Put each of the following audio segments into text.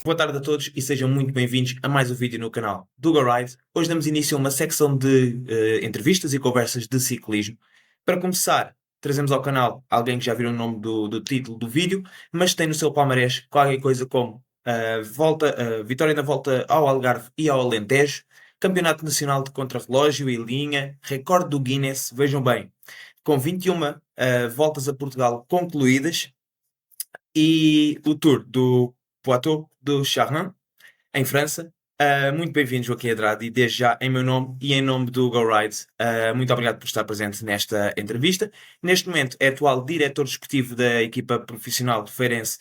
Boa tarde a todos e sejam muito bem-vindos a mais um vídeo no canal do GoRide. Hoje damos início a uma secção de entrevistas e conversas de ciclismo. Para começar, trazemos ao canal alguém que já viram o nome do título do vídeo, mas tem no seu palmarés qualquer coisa como vitória na volta ao Algarve e ao Alentejo, Campeonato Nacional de Contrarrelógio e Linha, recorde do Guinness, vejam bem, com 21 voltas a Portugal concluídas, e o Tour do Poitou do Charnin, em França. Muito bem-vindo, Joaquim Andrade, e desde já, em meu nome e em nome do GoRide, muito obrigado por estar presente nesta entrevista. Neste momento é atual diretor desportivo da equipa profissional de Feirense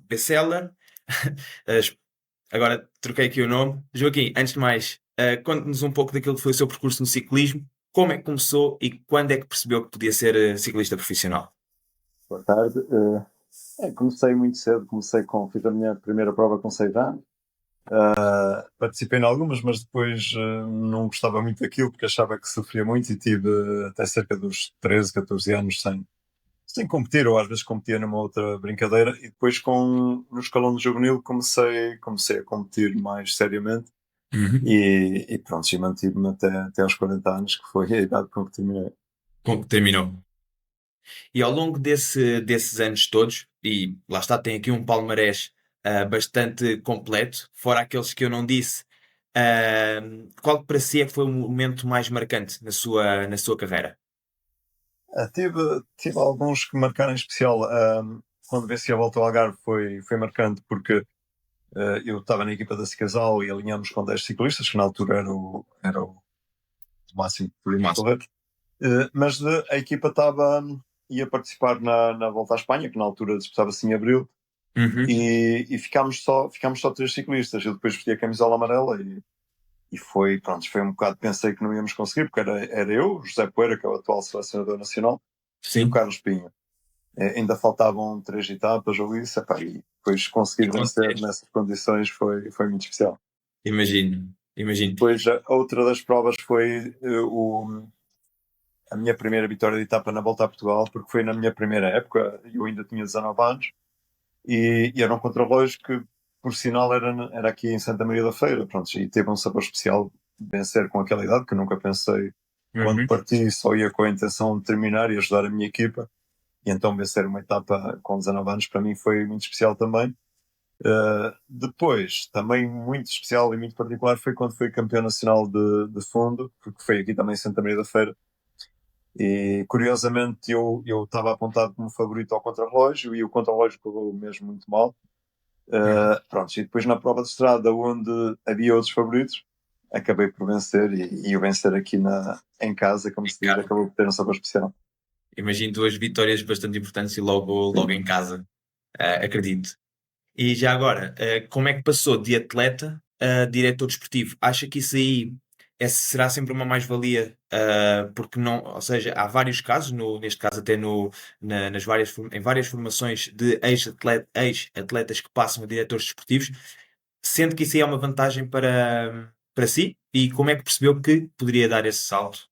Bestseller. Agora troquei aqui o nome. Joaquim, antes de mais, conte-nos um pouco daquilo que foi o seu percurso no ciclismo, como é que começou e quando é que percebeu que podia ser ciclista profissional? Boa tarde. Comecei muito cedo, fiz a minha primeira prova com 6 anos. Participei em algumas, mas depois não gostava muito daquilo porque achava que sofria muito e tive até cerca dos 13, 14 anos sem competir, ou às vezes competia numa outra brincadeira. E depois, no escalão do juvenil, comecei a competir mais seriamente Uhum. e pronto, e mantive-me até aos 40 anos, que foi a idade com que terminei. Terminou. E ao longo desses anos todos, e lá está, tem aqui um palmarés bastante completo, fora aqueles que eu não disse, ah, qual para si é que foi o momento mais marcante na sua carreira? Tive alguns que marcaram em especial. Quando venci a volta ao Algarve foi marcante porque eu estava na equipa da Cicasal e alinhamos com 10 ciclistas, que na altura era o máximo que podíamos Massa. correr. A equipa ia participar na Volta à Espanha, que na altura disputava-se em Abril, Uhum. e ficámos só 3 ciclistas. Eu depois vesti a camisola amarela e foi um bocado, pensei que não íamos conseguir, porque era eu, o José Poeira, que é o atual selecionador nacional, e o Sim, Carlos Pinho. Ainda faltavam 3 etapas ou isso, epá, e depois e conseguir vencer conseguiste. nessas condições foi muito especial. Imagino, imagino. Depois, a outra das provas foi a minha primeira vitória de etapa na Volta a Portugal, porque foi na minha primeira época, eu ainda tinha 19 anos, e era um contrarrelógio que, por sinal, era aqui em Santa Maria da Feira, pronto, e teve um sabor especial vencer com aquela idade, que eu nunca pensei, quando Uhum. parti, só ia com a intenção de terminar e ajudar a minha equipa, e então vencer uma etapa com 19 anos para mim foi muito especial também. Depois, também muito especial e muito particular foi quando fui campeão nacional de fundo, porque foi aqui também em Santa Maria da Feira. E curiosamente eu estava apontado como favorito ao contrarrelógio e o contrarrelógio correu mesmo muito mal. Uhum. Pronto, e depois na prova de estrada, onde havia outros favoritos, acabei por vencer e o vencer aqui em casa, como se diz, acabou por ter um sabor especial. Imagino duas vitórias bastante importantes e logo em casa, acredito. E já agora, como é que passou de atleta a diretor desportivo? Acha que isso aí será sempre uma mais-valia? Porque não, ou seja, há vários casos, neste caso até em várias formações de ex-atletas que passam a diretores desportivos, sendo que isso aí é uma vantagem para si? E como é que percebeu que poderia dar esse salto?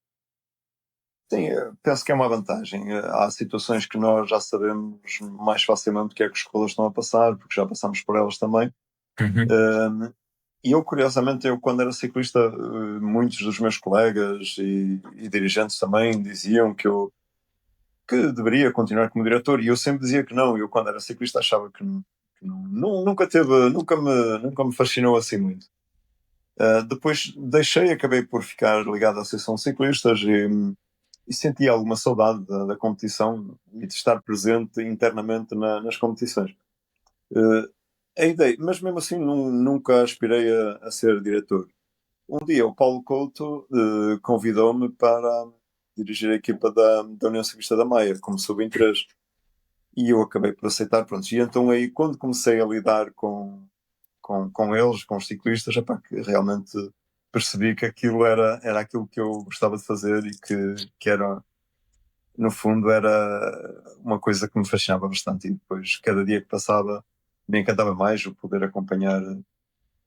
Sim, penso que é uma vantagem. Há situações que nós já sabemos mais facilmente o que é que os escolas estão a passar, porque já passamos por elas também. Uhum. Um, e eu, curiosamente, quando era ciclista, muitos dos meus colegas e dirigentes também diziam que deveria continuar como diretor, e eu sempre dizia que não. Eu, quando era ciclista, achava que nunca me fascinou assim muito. Depois deixei, acabei por ficar ligado à Associação de Ciclistas e senti alguma saudade da competição e de estar presente internamente nas competições. Uh, a ideia, mas mesmo assim nunca aspirei a ser diretor. Um dia o Paulo Couto convidou-me para dirigir a equipa da União Ciclista da Maia, como sub-23. E eu acabei por aceitar, pronto. E então aí, quando comecei a lidar com eles, com os ciclistas, epá, que realmente percebi que aquilo era aquilo que eu gostava de fazer e que era, no fundo, era uma coisa que me fascinava bastante. E depois, cada dia que passava, me encantava mais o poder acompanhar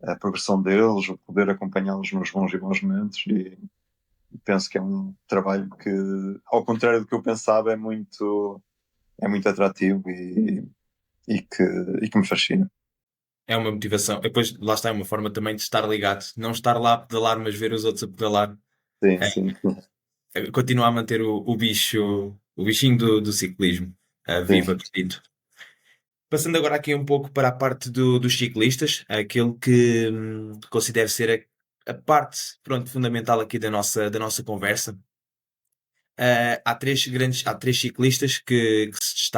a progressão deles, o poder acompanhá-los nos bons e bons momentos. E penso que é um trabalho que, ao contrário do que eu pensava, é muito atrativo e que me fascina. É uma motivação. Depois, lá está, é uma forma também de estar ligado. Não estar lá a pedalar, mas ver os outros a pedalar. Sim, sim, Continuar a manter o bichinho do ciclismo sim. vivo, acredito. Passando agora aqui um pouco para a parte dos ciclistas, aquele que considero ser a parte, pronto, fundamental aqui da nossa conversa. Há três ciclistas que se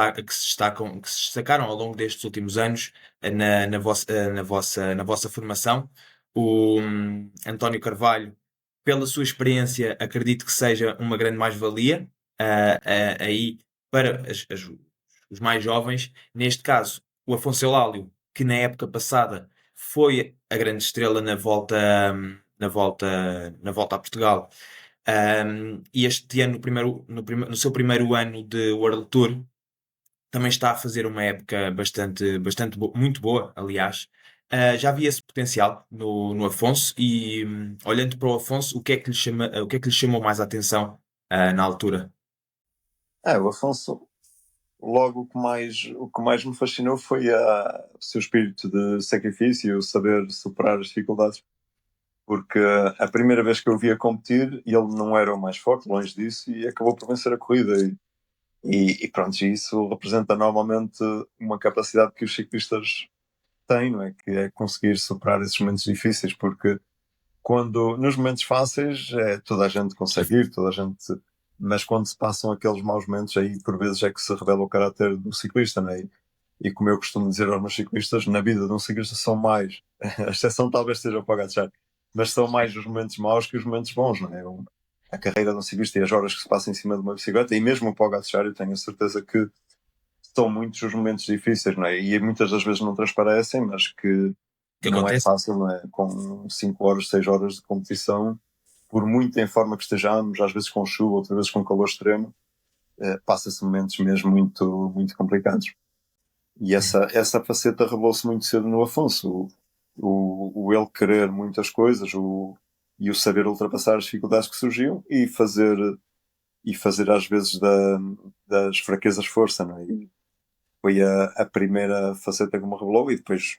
destacaram ao longo destes últimos anos na vossa formação. O António Carvalho, pela sua experiência, acredito que seja uma grande mais-valia aí para os mais jovens. Neste caso, o Afonso Eulálio, que na época passada foi a grande estrela na volta a Portugal. E este ano, no seu primeiro ano de World Tour, também está a fazer uma época muito boa, aliás. Já havia esse potencial no Afonso e, olhando para o Afonso, o que é que lhe chamou mais a atenção, na altura? O Afonso, logo o que mais me fascinou foi o seu espírito de sacrifício, o saber superar as dificuldades. Porque a primeira vez que eu o vi a competir, ele não era o mais forte, longe disso, e acabou por vencer a corrida. E pronto, isso representa normalmente uma capacidade que os ciclistas têm, não é? Que é conseguir superar esses momentos difíceis, porque nos momentos fáceis toda a gente consegue ir, toda a gente. Mas quando se passam aqueles maus momentos, aí por vezes é que se revela o caráter do ciclista, não é? E como eu costumo dizer aos meus ciclistas, na vida de um ciclista são mais, a exceção talvez seja o Pogacar, mas são mais os momentos maus que os momentos bons, não é? A carreira de um ciclista e as horas que se passa em cima de uma bicicleta, e mesmo o Pogacar, eu tenho a certeza que são muitos os momentos difíceis, não é? E muitas das vezes não transparecem, mas que O que não é acontece? fácil, não é? Com 5 horas, 6 horas de competição, por muito em forma que estejamos, às vezes com chuva, outras vezes com calor extremo, passa-se momentos mesmo muito, muito complicados. E essa faceta revelou-se muito cedo no Afonso. O ele querer muitas coisas, e o saber ultrapassar as dificuldades que surgiam e fazer às vezes das fraquezas força, não é? E foi a primeira faceta que me revelou. E depois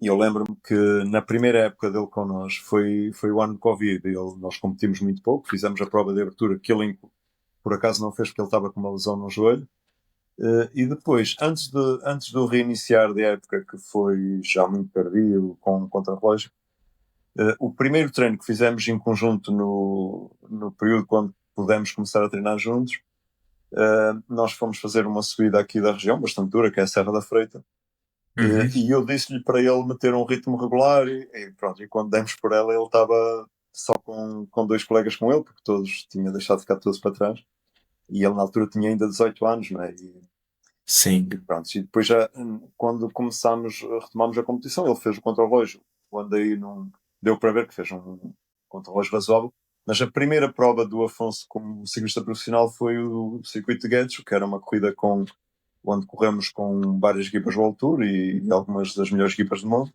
eu lembro-me que na primeira época dele com nós foi o ano de Covid. Nós competimos muito pouco, fizemos a prova de abertura que ele por acaso não fez porque ele estava com uma lesão no joelho. E depois, antes do reiniciar da época, que foi já muito tardio, com o contrarrelógio, o primeiro treino que fizemos em conjunto no período quando pudemos começar a treinar juntos, nós fomos fazer uma subida aqui da região, bastante dura, que é a Serra da Freita, Uhum. e eu disse-lhe para ele meter um ritmo regular, e pronto, e quando demos por ela, ele estava só com dois colegas com ele, porque todos tinha deixado de ficar todos para trás, e ele na altura tinha ainda 18 anos, não é? Sim. E pronto, e depois já, quando retomamos a competição, ele fez o contrarrelógio, quando aí não deu para ver que fez um contrarrelógio razoável, mas a primeira prova do Afonso como ciclista profissional foi o circuito de Guedes, que era uma corrida onde corremos com várias equipas do World Tour e algumas das melhores equipas do mundo,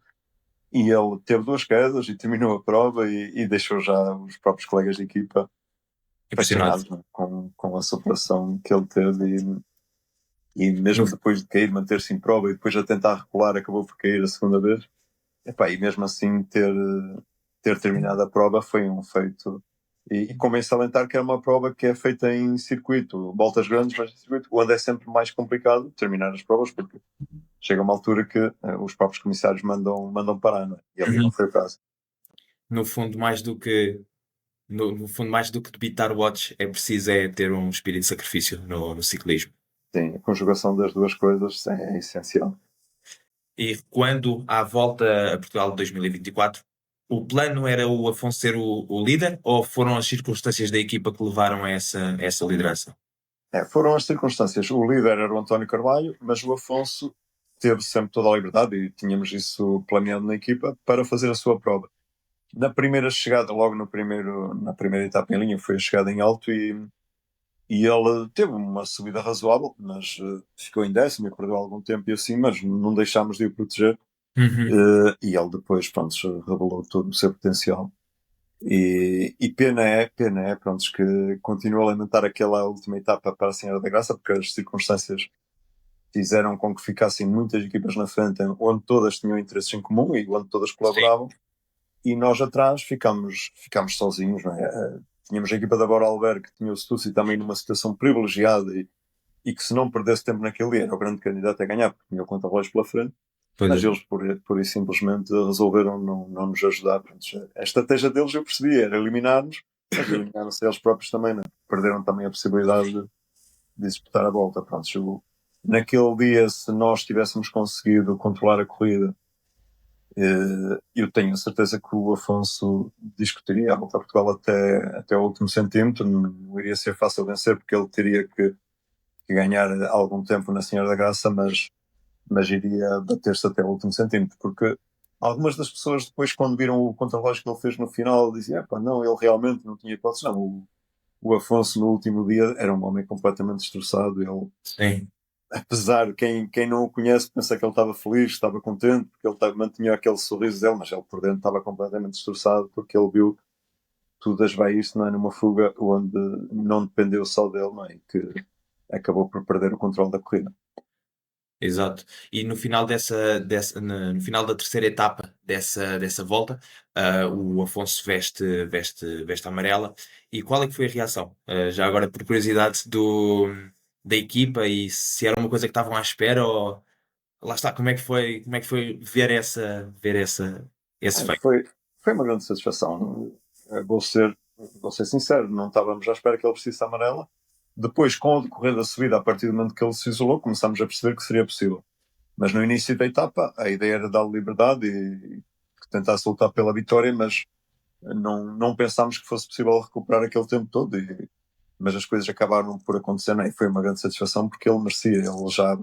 e ele teve duas quedas e terminou a prova e deixou já os próprios colegas de equipa Impressionado. fascinados, né, com a superação que ele teve. E No, mesmo depois de cair, manter-se em prova e depois a tentar recular, acabou por cair a segunda vez. E mesmo assim ter terminado a prova foi um feito. E convém salientar que é uma prova que é feita em circuito, voltas grandes, mas em circuito, onde é sempre mais complicado terminar as provas, porque chega uma altura que os próprios comissários mandam parar, não é? E ali não Uhum. foi o caso. No fundo, mais do que debitar watts, é preciso ter um espírito de sacrifício no ciclismo. Sim, a conjugação das duas coisas é essencial. E quando à volta a Portugal de 2024, o plano era o Afonso ser o líder ou foram as circunstâncias da equipa que levaram a essa liderança? Foram as circunstâncias. O líder era o António Carvalho, mas o Afonso teve sempre toda a liberdade e tínhamos isso planeado na equipa para fazer a sua prova. Na primeira chegada, logo na primeira etapa em linha, foi a chegada em alto e ele teve uma subida razoável, mas ficou em décimo e perdeu algum tempo e assim, mas não deixámos de o proteger. Uhum. E ele depois, pronto, revelou todo o seu potencial. E pena é, pronto, que continua a lamentar aquela última etapa para a Senhora da Graça, porque as circunstâncias fizeram com que ficassem muitas equipas na frente, onde todas tinham interesses em comum e onde todas colaboravam, e nós atrás ficámos sozinhos, não é? Tínhamos a equipa da Vorarlberg, que tinha o Stutzi também numa situação privilegiada e que se não perdesse tempo naquele dia era o grande candidato a ganhar, porque tinha o conta-relógio pela frente, Pois mas é. eles por isso simplesmente resolveram não nos ajudar. Pronto, a estratégia deles eu percebi, era eliminar-nos, mas eliminaram-se eles próprios também, não é? Perderam também a possibilidade de disputar a volta. Pronto, naquele dia, se nós tivéssemos conseguido controlar a corrida, eu tenho a certeza que o Afonso discutiria a volta a Portugal até o último centímetro. Não iria ser fácil vencer, porque ele teria que ganhar algum tempo na Senhora da Graça, mas iria bater-se até o último centímetro, porque algumas das pessoas depois, quando viram o contrarrelógio que ele fez no final, diziam, não, ele realmente não tinha hipótese. Não, o Afonso no último dia era um homem completamente destroçado. Ele, Sim. apesar, quem não o conhece pensa que ele estava feliz, estava contente, porque ele mantinha aquele sorriso dele, mas ele por dentro estava completamente destroçado, porque ele viu tudo a esvair-se, não é, numa fuga onde não dependeu só dele, não é, e que acabou por perder o controle da corrida. Exato. E no final no final da terceira etapa dessa volta, o Afonso veste amarela. E qual é que foi a reação? Já agora, por curiosidade, da equipa, e se era uma coisa que estavam à espera, ou lá está, como é que foi esse feito? Foi uma grande satisfação. Vou ser sincero, não estávamos à espera que ele vestisse a amarela. Depois, com o decorrer da subida, a partir do momento que ele se isolou, começámos a perceber que seria possível. Mas no início da etapa, a ideia era dar liberdade e que tentasse lutar pela vitória, mas não pensámos que fosse possível recuperar aquele tempo todo. Mas as coisas acabaram por acontecer, né? E foi uma grande satisfação, porque ele merecia. Ele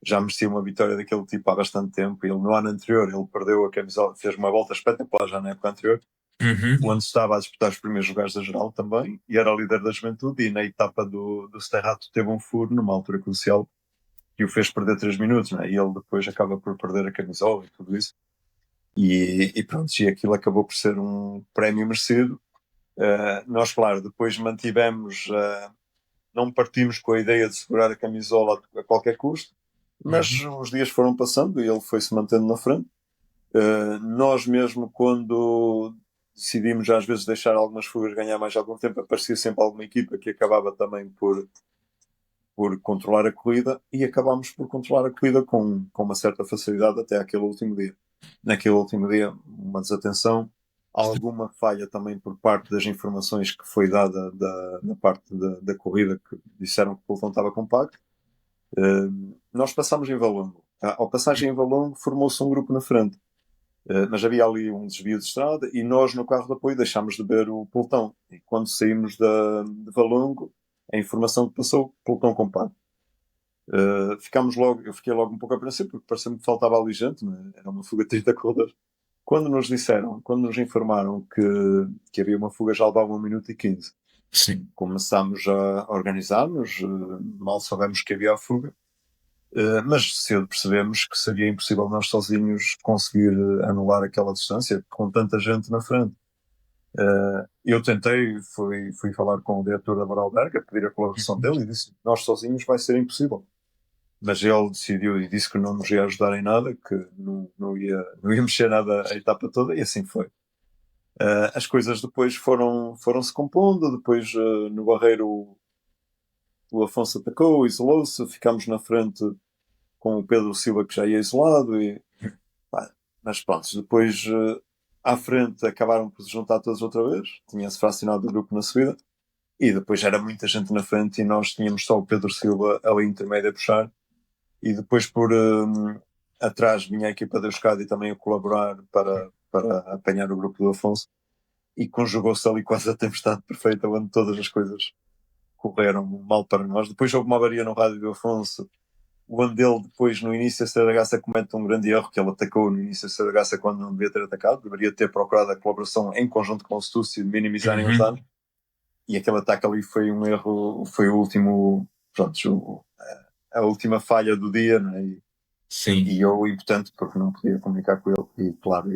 já merecia uma vitória daquele tipo há bastante tempo. Ele, no ano anterior, ele perdeu a camisola, fez uma volta espetacular já na época anterior, Uhum. onde estava a disputar os primeiros lugares da geral também, e era líder da juventude, e na etapa do Sterrato teve um furo numa altura crucial que o fez perder 3 minutos, né? E ele depois acaba por perder a camisola e tudo isso. E pronto, e aquilo acabou por ser um prémio merecido. Nós, claro, depois mantivemos, não partimos com a ideia de segurar a camisola a qualquer custo, mas Uhum. os dias foram passando e ele foi-se mantendo na frente. Nós mesmo, quando decidimos às vezes deixar algumas fugas ganhar mais algum tempo, aparecia sempre alguma equipa que acabava também por controlar a corrida, e acabámos por controlar a corrida com uma certa facilidade até aquele último dia. Naquele último dia, uma desatenção, alguma falha também por parte das informações que foi dada da parte da corrida, que disseram que o pelotão estava compacto. Nós passámos em Valongo. Ao passagem em Valongo, formou-se um grupo na frente. Mas havia ali um desvio de estrada e nós no carro de apoio deixámos de ver o pelotão. E quando saímos de Valongo, a informação que passou, pelotão compacto. Eu fiquei logo um pouco apreensivo, porque parecia-me que faltava ali gente, né? Era uma fuga de 30 corredores. Quando nos informaram que havia uma fuga, já levava 1 minuto e 15. Sim. Começámos a organizar-nos, mal soubemos que havia a fuga, mas cedo percebemos que seria impossível nós sozinhos conseguir anular aquela distância com tanta gente na frente. Eu tentei, fui falar com o diretor da Vorarlberg, a pedir a colaboração dele, e disse: nós sozinhos vai ser impossível. Mas ele decidiu e disse que não nos ia ajudar em nada, que não ia mexer nada a etapa toda, e assim foi. As coisas depois foram se compondo. Depois, no Barreiro, o Afonso atacou, isolou-se, ficámos na frente com o Pedro Silva, que já ia isolado, pá, mas pronto, depois à frente acabaram por se juntar todos outra vez, tinha-se fracionado o grupo na subida, e depois era muita gente na frente e nós tínhamos só o Pedro Silva ali intermédio a puxar, e depois por atrás vinha a equipa da Euskadi também a colaborar para apanhar o grupo do Afonso, e conjugou-se ali quase a tempestade perfeita, onde todas as coisas correram mal para nós. Depois houve uma avaria no rádio do Afonso, onde ele depois, no início da Saragaça, comete um grande erro, que ele atacou no início da Saragaça quando não devia ter atacado, deveria ter procurado a colaboração em conjunto com o Stúcio de minimizarem os Uhum. danos, e aquele ataque ali foi um erro, foi o último, pronto, a última falha do dia, né? E Sim. eu impotente, porque não podia comunicar com ele, e claro,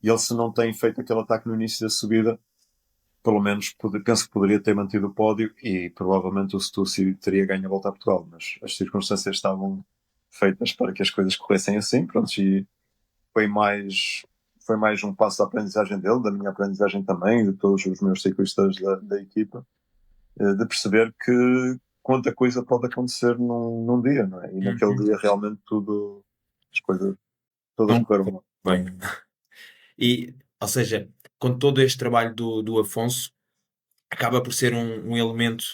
ele se não tem feito aquele ataque no início da subida, pelo menos penso que poderia ter mantido o pódio e provavelmente o Setúbal teria ganho a volta a Portugal, mas as circunstâncias estavam feitas para que as coisas corressem assim, pronto, e foi mais, foi mais um passo da aprendizagem dele, da minha aprendizagem também, de todos os meus ciclistas da equipa, de perceber que quanta coisa pode acontecer num dia, não é? E naquele dia realmente as coisas todas Não correram mal. bem. E, ou seja, com todo este trabalho do Afonso, acaba por ser um elemento,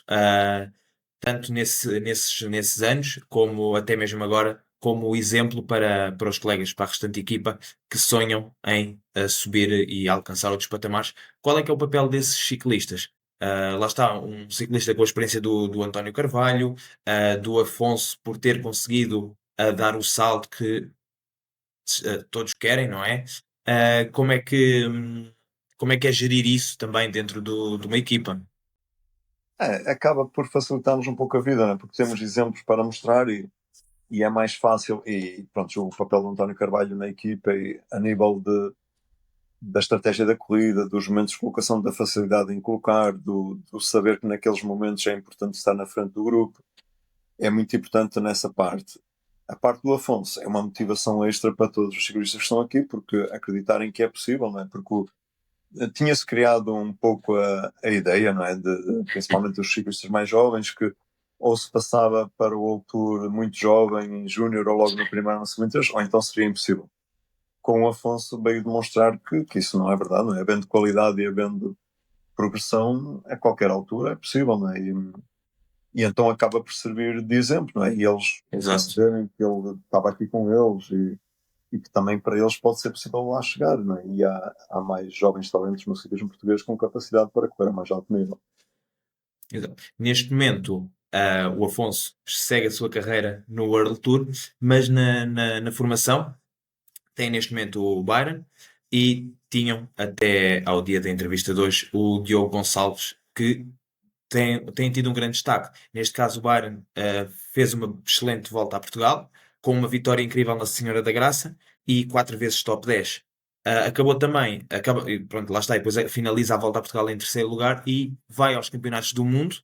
tanto nesses anos, como até mesmo agora, como exemplo para os colegas, para a restante equipa, que sonham em subir e alcançar outros patamares. Qual é que é o papel desses ciclistas? Lá está, um ciclista com a experiência do António Carvalho, do Afonso, por ter conseguido dar o salto que todos querem, não é? Uh, como é que como é que é gerir isso também dentro de uma equipa? Acaba por facilitar-nos um pouco a vida, não é? Porque temos exemplos para mostrar e é mais fácil. E pronto, o papel do António Carvalho na equipa e a nível da estratégia da corrida, dos momentos de colocação, da facilidade em colocar, do saber que naqueles momentos é importante estar na frente do grupo, é muito importante nessa parte. A parte do Afonso é uma motivação extra para todos os ciclistas que estão aqui, porque acreditarem que é possível, não é? Porque tinha-se criado um pouco a ideia, não é? Principalmente dos ciclistas mais jovens, que ou se passava para o World Tour muito jovem, em júnior ou logo no primeiro ou no segundo mês, ou então seria impossível. Com o Afonso veio demonstrar que isso não é verdade, não é? Havendo qualidade e havendo progressão, a qualquer altura é possível, não é? E então acaba por servir de exemplo, não é? E eles Exato. perceberem que ele estava aqui com eles e que também para eles pode ser possível lá chegar, não é? E há mais jovens talentos no ciclismo português com capacidade para correr a mais alto nível. Exato. Neste momento, o Afonso segue a sua carreira no World Tour, mas na formação tem neste momento o Byron e tinham até ao dia da entrevista de hoje o Diogo Gonçalves, que tem tido um grande destaque. Neste caso, o Byron fez uma excelente volta a Portugal, com uma vitória incrível na Senhora da Graça e 4 vezes top 10. Acabou também, e pronto, lá está, e depois finaliza a volta a Portugal em terceiro lugar e vai aos campeonatos do mundo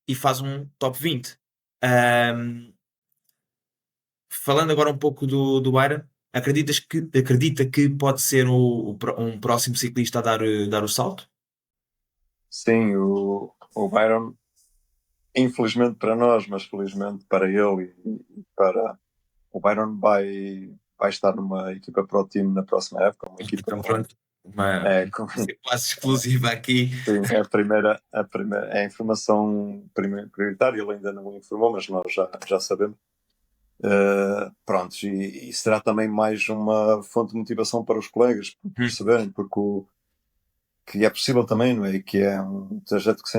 e faz um top 20. Ahm, Falando agora um pouco do Byron, acredita que pode ser um próximo ciclista a dar o salto? Sim, o Byron, infelizmente para nós, mas felizmente para ele e para o Byron vai estar numa equipa Pro Team na próxima época, uma equipa Então, pronto, uma é, com, quase exclusiva aqui. sim, é é a informação prioritária, ele ainda não informou, mas nós já sabemos. Pronto, e será também mais uma fonte de motivação para os colegas Hum, perceberem, porque que é possível também, não é? E que é um trajeto que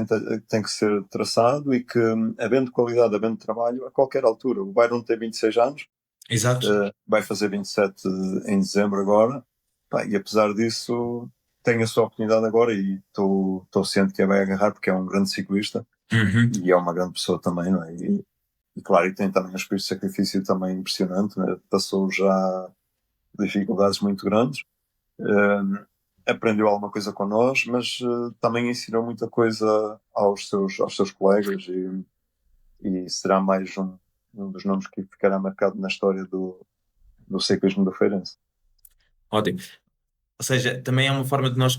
tem que ser traçado e que, havendo qualidade, havendo trabalho, a qualquer altura. O Byron tem 26 anos, exato. vai fazer 27 em dezembro agora, pá, e apesar disso, tem a sua oportunidade agora e estou ciente que a vai agarrar porque é um grande ciclista Uhum. e é uma grande pessoa também, não é? E claro, e tem também um espírito de sacrifício também impressionante, né? Passou já dificuldades muito grandes, aprendeu alguma coisa com nós, mas também ensinou muita coisa aos seus colegas e será mais um dos nomes que ficará marcado na história do ciclismo do Feirense. Ótimo. Ou seja, também é uma forma de nós,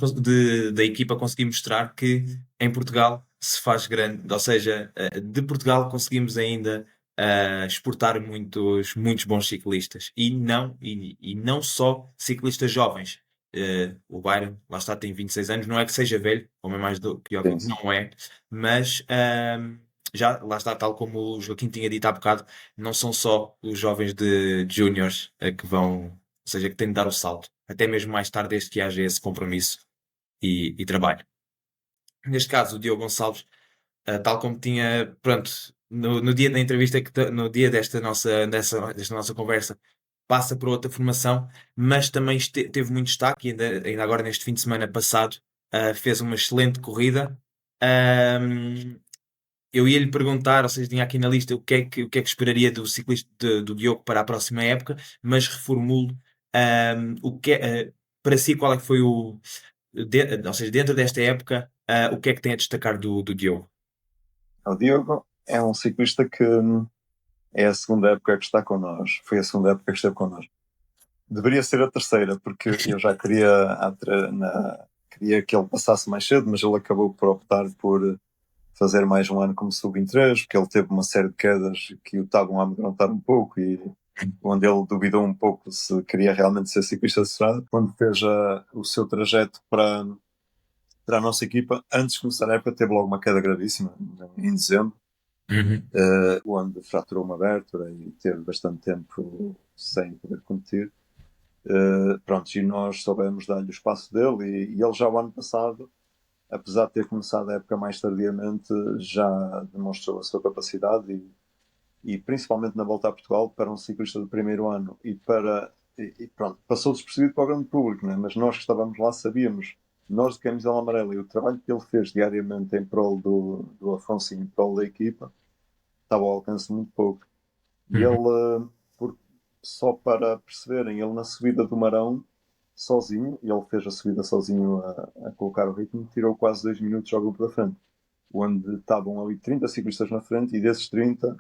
da equipa conseguir mostrar que em Portugal se faz grande, ou seja, de Portugal conseguimos ainda exportar muitos bons ciclistas e não só ciclistas jovens. O Byron, lá está, tem 26 anos, não é que seja velho, como é mais que eu, Sim, sim. não é, mas já, lá está, tal como o Joaquim tinha dito há bocado, não são só os jovens de juniors que vão, ou seja, que têm de dar o salto, até mesmo mais tarde, desde que haja esse compromisso e trabalho. Neste caso, o Diogo Gonçalves, tal como tinha, pronto, no dia da entrevista, no dia desta nossa conversa, passa por outra formação, mas também teve muito destaque, e ainda agora neste fim de semana passado, fez uma excelente corrida. Ahm, eu ia lhe perguntar, ou seja, tinha aqui na lista o que é que esperaria do ciclista do Diogo para a próxima época, mas reformulo o que para si qual é que foi ou seja, dentro desta época, O que é que tem a destacar do Diogo? O Diogo é um ciclista que é a segunda época que está connosco. Foi a segunda época que esteve connosco. Deveria ser a terceira, porque eu já queria que ele passasse mais cedo, mas ele acabou por optar por fazer mais um ano como sub-23, porque ele teve uma série de quedas que o estavam a amedrontar um pouco e onde ele duvidou um pouco se queria realmente ser ciclista de estrada. Quando fez o seu trajeto para a nossa equipa, antes de começar a época, teve logo uma queda gravíssima, em dezembro, Uhum. onde fraturou uma vértebra e teve bastante tempo sem poder competir. Pronto, e nós soubemos dar-lhe o espaço dele e ele já o ano passado, apesar de ter começado a época mais tardiamente, já demonstrou a sua capacidade e principalmente na volta a Portugal, para um ciclista do primeiro ano e pronto, passou despercebido para o grande público, né? Mas nós que estávamos lá sabíamos, nós de camisola amarela e o trabalho que ele fez diariamente em prol do Afonso e em prol da equipa estava ao alcance muito pouco. E Uhum. ele, por, só para perceberem, ele na subida do Marão, sozinho, e ele fez a subida sozinho a colocar o ritmo, tirou quase 2 minutos ao grupo da frente, onde estavam ali 30 ciclistas na frente e desses 30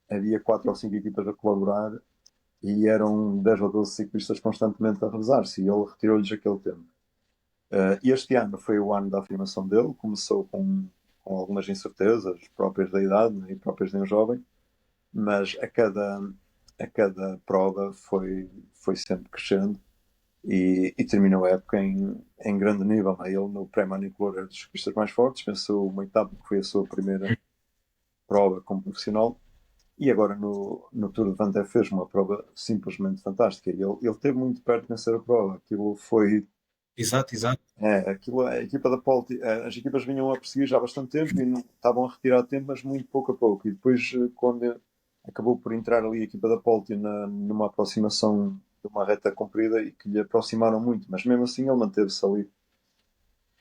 havia 4 ou 5 equipas a colaborar e eram 10 ou 12 ciclistas constantemente a revezar-se e ele retirou-lhes aquele tempo. Este ano foi o ano da afirmação dele, começou com algumas incertezas próprias da idade, né, e próprias de um jovem, mas a cada prova foi sempre crescendo e terminou a época em grande nível. Né? Ele no pré-manicolor era dos ciclistas mais fortes, pensou uma etapa que foi a sua primeira prova como profissional e agora no Tour de Vendée fez uma prova simplesmente fantástica. Ele teve muito perto de vencer a prova. Aquilo foi. Exato, exato. Aquilo, a equipa da Pole, as equipas vinham a perseguir já há bastante tempo e não, estavam a retirar tempo, mas muito pouco a pouco. E depois, quando acabou por entrar ali a equipa da Pole numa aproximação de uma reta comprida e que lhe aproximaram muito, mas mesmo assim ele manteve-se ali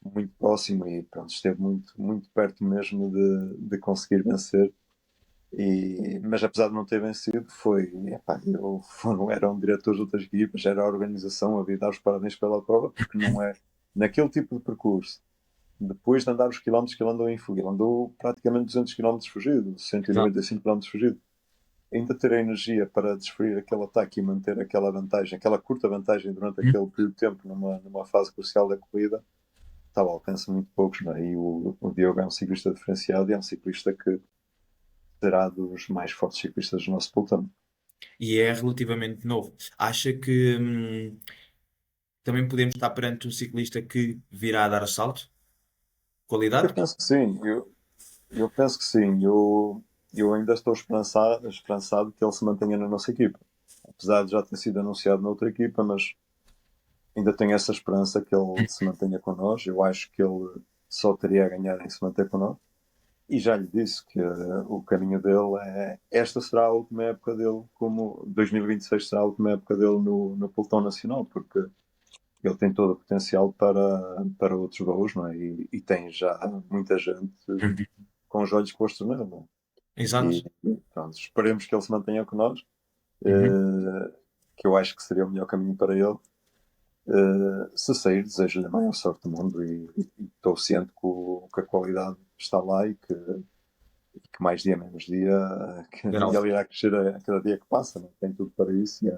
muito próximo e pronto, esteve muito, muito perto mesmo de conseguir vencer. Mas apesar de não ter vencido, foram, eram diretores de outras equipas, era a organização a vir dar os parabéns pela prova, porque não é naquele tipo de percurso. Depois de andar os quilómetros que ele andou em fuga, ele andou praticamente 200 quilómetros fugido, Exato. 195 quilómetros fugido. Ainda ter a energia para desferir aquele ataque e manter aquela vantagem, aquela curta vantagem durante aquele período de tempo numa fase crucial da corrida, estava ao alcance de muito poucos. Não é? E o Diogo é um ciclista diferenciado e é um ciclista que será dos mais fortes ciclistas do nosso pelotão. E é relativamente novo. Acha que também podemos estar perante um ciclista que virá a dar o salto? Eu Qualidade? penso que sim, eu penso que sim. Eu ainda estou esperançado que ele se mantenha na nossa equipa. Apesar de já ter sido anunciado noutra equipa, mas ainda tenho essa esperança que ele se mantenha connosco. Eu acho que ele só teria a ganhar em se manter connosco. E já lhe disse que o caminho dele esta será a última época dele, como 2026 será a última época dele no pelotão nacional, porque ele tem todo o potencial para outros voos, não é? E tem já muita gente Uhum. com os olhos postos nele, não é? Exato. Pronto, esperemos que ele se mantenha connosco, Uhum. que eu acho que seria o melhor caminho para ele. Se sair, desejo-lhe a maior sorte do mundo e estou ciente que a qualidade está lá e que mais dia menos dia que Geral. ele irá crescer a cada dia que passa, não é? Tem tudo para isso e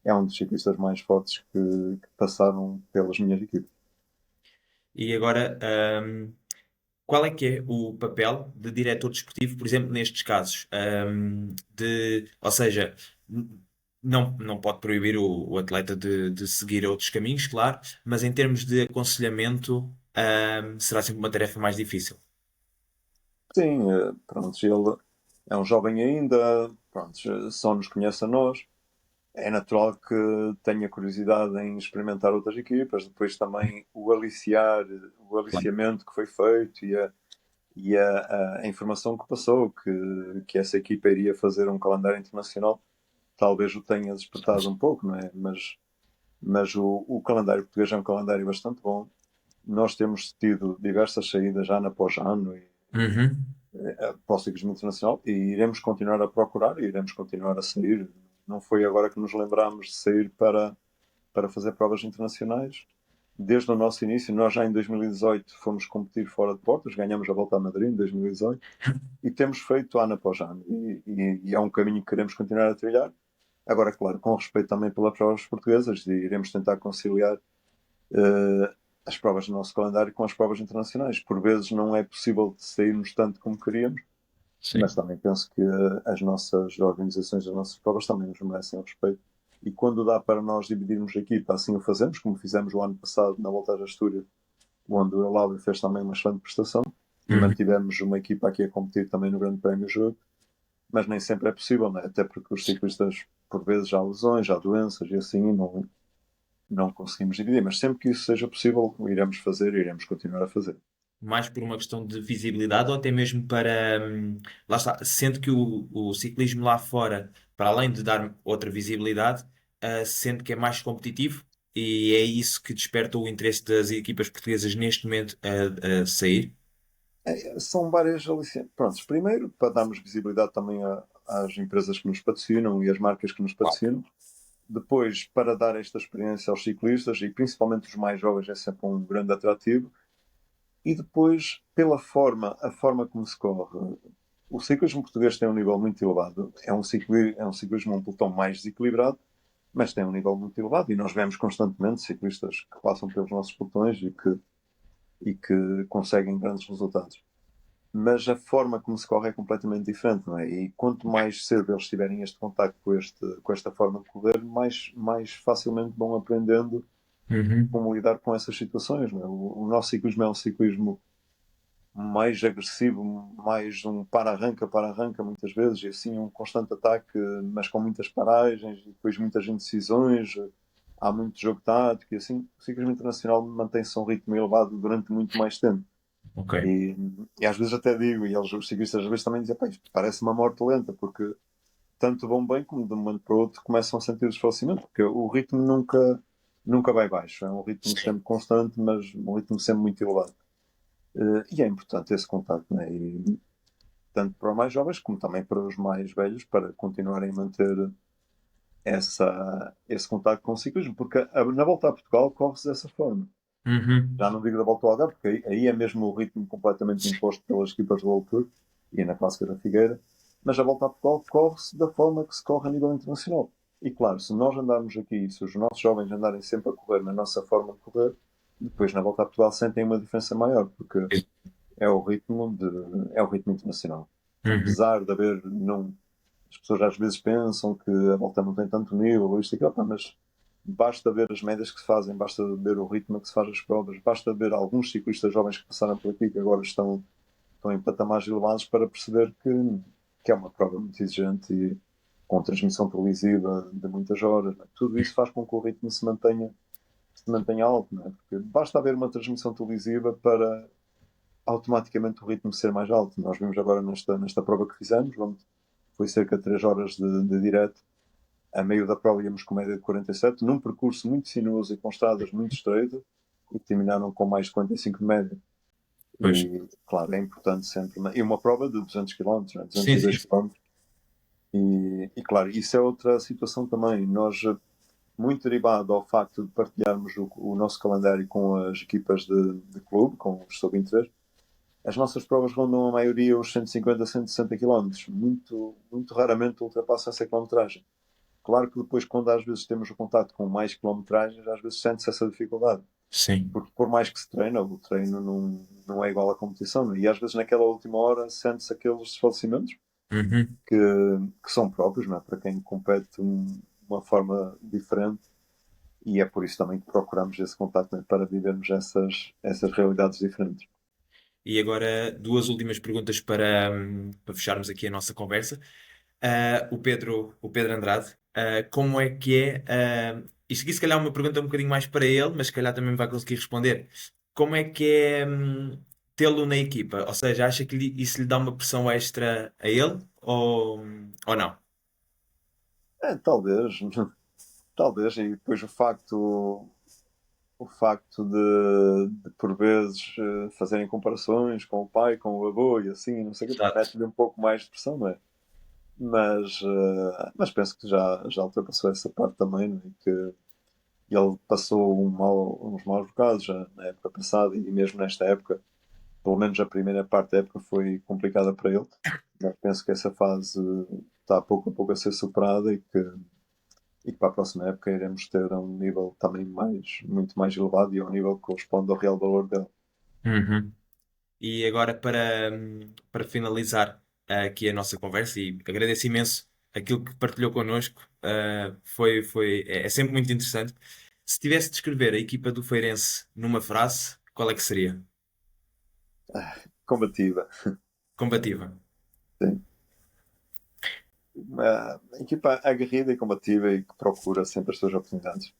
é um dos ciclistas mais fortes que passaram pelas minhas equipes. E agora, qual é que é o papel de diretor desportivo, por exemplo, nestes casos? Ou seja, não pode proibir o atleta de seguir outros caminhos, claro, mas em termos de aconselhamento, será sempre uma tarefa mais difícil. Sim, pronto, ele é um jovem ainda, pronto, só nos conhece a nós. É natural que tenha curiosidade em experimentar outras equipas, depois também o Claro. aliciamento que foi feito e a informação que passou, que essa equipa iria fazer um calendário internacional, talvez o tenha despertado um pouco, não é? Mas o calendário português é um calendário bastante bom. Nós temos tido diversas saídas ano após ano Uhum. para o ciclismo internacional e iremos continuar a procurar e iremos continuar a sair. Não foi agora que nos lembrámos de sair para fazer provas internacionais. desde o nosso início, nós já em 2018 fomos competir fora de Portas, ganhamos a Volta a Madrid em 2018 e temos feito ano após ano. E é um caminho que queremos continuar a trilhar. Agora, claro, com respeito também pelas provas portuguesas, e iremos tentar conciliar as provas do nosso calendário com as provas internacionais. Por vezes não é possível sairmos tanto como queríamos, mas Sim. também penso que as nossas organizações, as nossas provas também nos merecem o respeito. E quando dá para nós dividirmos a equipa, assim o fazemos, como fizemos o ano passado na Volta às Astúrias, onde o Eládio fez também uma excelente prestação e Uhum. mantivemos uma equipa aqui a competir também no Grande Prémio Jogo, mas nem sempre é possível, né? Até porque os ciclistas, por vezes, já há lesões, já há doenças e assim não conseguimos dividir. Mas sempre que isso seja possível, o iremos fazer e iremos continuar a fazer. Mais por uma questão de visibilidade ou até mesmo para. Lá está, sendo que o ciclismo lá fora, para além de dar outra visibilidade, sendo que é mais competitivo e é isso que desperta o interesse das equipas portuguesas neste momento a sair. São várias aliciantes. Prontos, primeiro, para darmos visibilidade também às empresas que nos patrocinam e às marcas que nos patrocinam. Depois, para dar esta experiência aos ciclistas e principalmente os mais jovens, é sempre um grande atrativo. E depois, pela forma, a forma como se corre. O ciclismo português tem um nível muito elevado. É um ciclismo um pelotão mais desequilibrado, mas tem um nível muito elevado e nós vemos constantemente ciclistas que passam pelos nossos pelotões e que conseguem grandes resultados. Mas a forma como se corre é completamente diferente, não é? E quanto mais cedo eles tiverem este contacto com esta forma de correr, mais facilmente vão aprendendo Uhum. como lidar com essas situações. Não é? O nosso ciclismo é um ciclismo mais agressivo, mais um para-arranca, muitas vezes, e assim um constante ataque, mas com muitas paragens, e depois muitas indecisões, há muito jogo tático, e assim o ciclismo internacional mantém-se a um ritmo elevado durante muito mais tempo. Ok. E, e às vezes até digo, e eles, os ciclistas às vezes também dizem, isto parece uma morte lenta, porque tanto vão bem como de um momento para o outro começam a sentir o desfalecimento, porque o ritmo nunca vai baixo, é um ritmo Sim. sempre constante, mas um ritmo sempre muito elevado. E é importante esse contacto, né? E, tanto para os mais jovens como também para os mais velhos, para continuarem a manter esse contacto com o ciclismo, porque na volta a Portugal corre-se dessa forma. Uhum. Já não digo da volta ao Algarve, porque aí é mesmo o ritmo completamente imposto pelas equipas do World Tour e na Clássica da Figueira, mas a volta a Portugal corre-se da forma que se corre a nível internacional. E claro, se nós andarmos aqui, se os nossos jovens andarem sempre a correr na nossa forma de correr, depois na volta a Portugal sentem uma diferença maior, porque é o ritmo internacional. Uhum. Apesar de haver, não, as pessoas às vezes pensam que a volta não tem tanto nível, ou isto e aquilo, mas basta ver as médias que se fazem, basta ver o ritmo que se faz as provas, basta ver alguns ciclistas jovens que passaram por aqui, que agora estão em patamares elevados, para perceber que é uma prova muito exigente e com transmissão televisiva de muitas horas. Não é? Tudo isso faz com que o ritmo se mantenha alto, não é? Porque basta haver uma transmissão televisiva para automaticamente o ritmo ser mais alto. Nós vimos agora nesta prova que fizemos, foi cerca de 3 horas de direto. A meio da prova íamos com média de 47, num percurso muito sinuoso e com estradas muito estreitas, e terminaram com mais de 45 de média. Pois. E, claro, é importante sempre. E uma prova de 200 km, né? Sim, 202 sim. km. E, claro, isso é outra situação também. Nós, muito derivado ao facto de partilharmos o nosso calendário com as equipas de clube, com os sub-23, as nossas provas rondam a maioria os 150 a 160 km. Muito, muito raramente ultrapassam essa quilometragem. Claro que depois, quando às vezes temos o contato com mais quilometragens, às vezes sente-se essa dificuldade. Sim. Porque por mais que se treina, o treino não é igual à competição. Não é? E às vezes naquela última hora sente-se aqueles desfalecimentos Uhum. que, que são próprios, não é? Para quem compete de uma forma diferente. E é por isso também que procuramos esse contato, não é? Para vivermos essas realidades diferentes. E agora duas últimas perguntas para fecharmos aqui a nossa conversa. O Pedro Andrade, como é que é? Isto aqui se calhar é uma pergunta um bocadinho mais para ele, mas se calhar também vai conseguir responder. Como é que é tê-lo na equipa? Ou seja, acha que isso lhe dá uma pressão extra a ele ou não? Talvez, talvez, e depois o facto de por vezes fazerem comparações com o pai, com o avô e assim, não sei o quê, Exato. mete-lhe um pouco mais de pressão, não é? Mas penso que já ultrapassou essa parte também, não é? ele passou uns maus bocados já na época passada e mesmo nesta época, pelo menos a primeira parte da época foi complicada para ele. Mas penso que essa fase está pouco a pouco a ser superada e que para a próxima época iremos ter um nível também muito mais elevado e a um nível que corresponde ao real valor dele. Uhum. E agora para finalizar aqui a nossa conversa e agradeço imenso aquilo que partilhou connosco, é sempre muito interessante. Se tivesse de descrever a equipa do Feirense numa frase, qual é que seria? Combativa. Combativa. Sim. Uma equipa aguerrida e combativa e que procura sempre as suas oportunidades.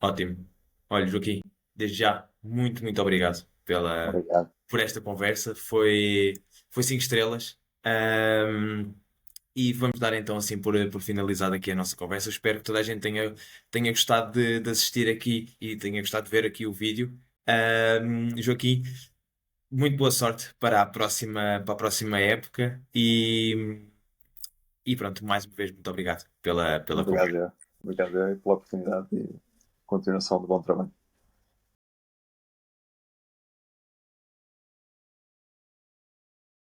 Ótimo. Olha, Joaquim, desde já, muito obrigado Obrigado. por esta conversa. Foi 5 estrelas. E vamos dar então assim por finalizada aqui a nossa conversa. Eu espero que toda a gente tenha gostado de assistir aqui e tenha gostado de ver aqui o vídeo. Joaquim, muito boa sorte para a próxima época e pronto, mais uma vez, muito obrigado pela Obrigado, conversa. eu. Obrigado eu pela oportunidade e continuação de bom trabalho.